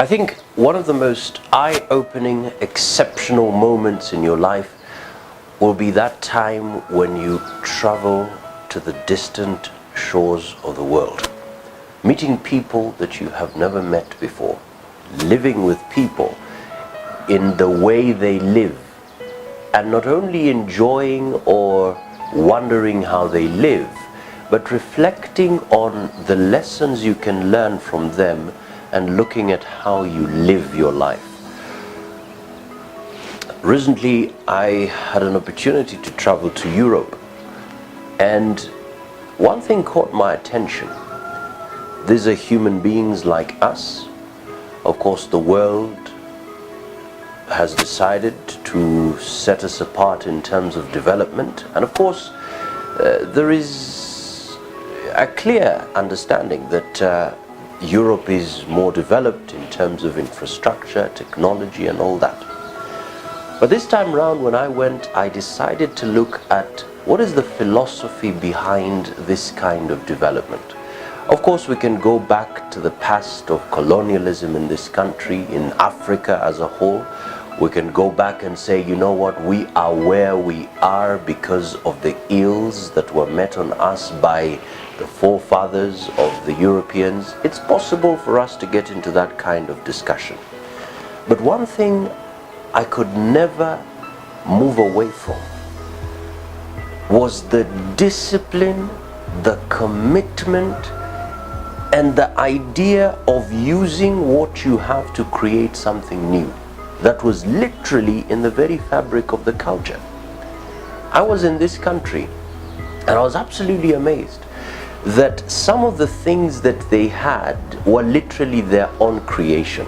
I think one of the most eye-opening, exceptional moments in your life will be that time when you travel to the distant shores of the world, meeting people that you have never met before, living with people in the way they live, and not only enjoying or wondering how they live, but reflecting on the lessons you can learn from them and looking at how you live your life. Recently, I had an opportunity to travel to Europe, and one thing caught my attention. These are human beings like us. Of course, the world has decided to set us apart in terms of development, and of course, there is a clear understanding that Europe is more developed in terms of infrastructure, technology and all that. But this time round when I went, I decided to look at what is the philosophy behind this kind of development. Of course, we can go back to the past of colonialism in this country, in Africa as a whole. We can go back and say, you know what, we are where we are because of the ills that were met on us by the forefathers of the Europeans. It's possible for us to get into that kind of discussion. But one thing I could never move away from was the discipline, the commitment, and the idea of using what you have to create something new that was literally in the very fabric of the culture. I was in this country and I was absolutely amazed that some of the things that they had were literally their own creation.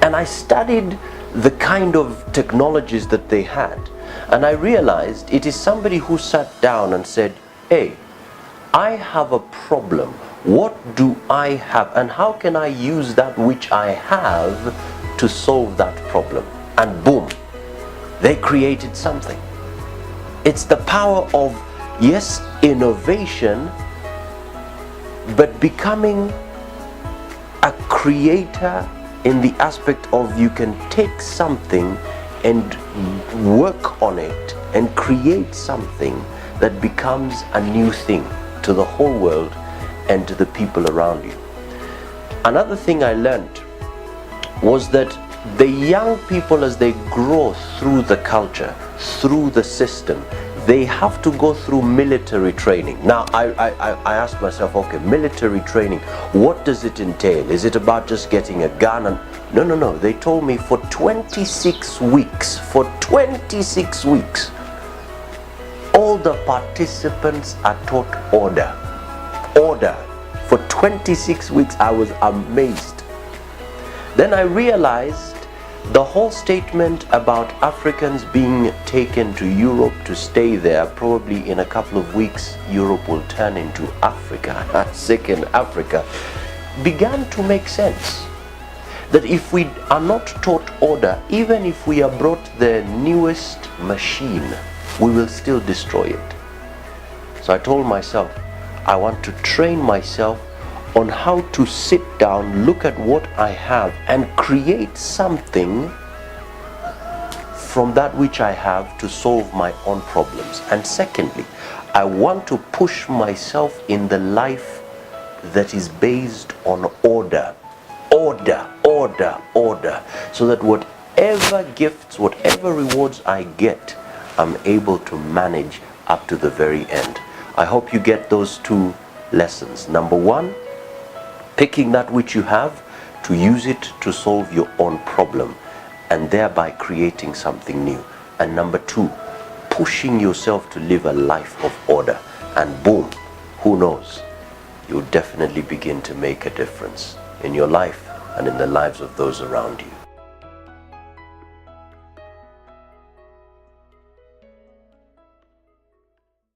And I studied the kind of technologies that they had, and I realized it is somebody who sat down and said, hey, I have a problem. What do I have, and how can I use that which I have to solve that problem? And boom, they created something. It's the power of, yes, innovation, but becoming a creator in the aspect of you can take something and work on it and create something that becomes a new thing to the whole world and to the people around you. Another thing I learned was that the young people, as they grow through the culture, through the system, they have to go through military training. Now, I asked myself, okay, military training, what does it entail? Is it about just getting a gun? And no. They told me for 26 weeks, all the participants are taught order. Order. For 26 weeks, I was amazed. Then I realized the whole statement about Africans being taken to Europe to stay there, probably in a couple of weeks, Europe will turn into Africa, second Africa, began to make sense. That if we are not taught order, even if we are brought the newest machine, we will still destroy it. So I told myself, I want to train myself on how to sit down, look at what I have and create something from that which I have to solve my own problems. And secondly, I want to push myself in the life that is based on order. Order. So that whatever gifts, whatever rewards I get, I'm able to manage up to the very end. I hope you get those two lessons. Number one, picking that which you have to use it to solve your own problem and thereby creating something new. And number two, pushing yourself to live a life of order. And boom, who knows, you'll definitely begin to make a difference in your life and in the lives of those around you.